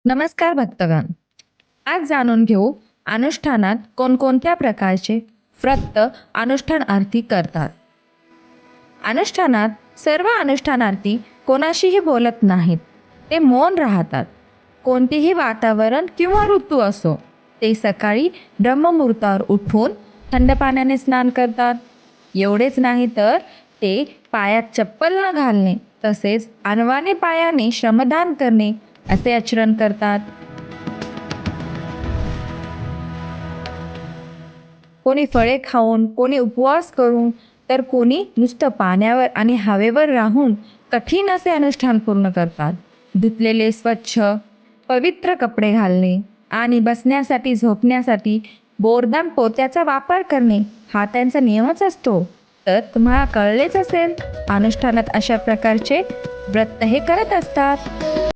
नमस्कार भक्तगण. आज जाणून घेऊ अनुष्ठानात कोणकोणत्या प्रकारचे व्रत अनुष्ठानार्थी करतात. अनुष्ठानात सर्व अनुष्ठानार्थी कोणाशीही बोलत नाहीत. ते मौन राहतात. कोणतेही वातावरण किंवा ऋतू असो, ते सकाळी ब्रह्ममुहूर्तावर उठून थंड पाण्याने स्नान करतात. एवढेच नाही तर ते पायात चप्पल न घालणे तसेच अनवाणी पायाने श्रमदान करणे असे आचरण करतात. कोणी फळे खाऊन, कोणी उपवास करून, तर कोणी नुसतं पाण्यावर आणि हवेवर राहून कठीण असे अनुष्ठान पूर्ण करतात. धुतलेले स्वच्छ पवित्र कपडे घालणे आणि बसण्यासाठी झोपण्यासाठी बोरदान पोत्याचा वापर करणे हा त्यांचा नियमच असतो. तर तुम्हाला कळलेच असेल, अनुष्ठानात अशा प्रकारचे व्रत हे करत असतात.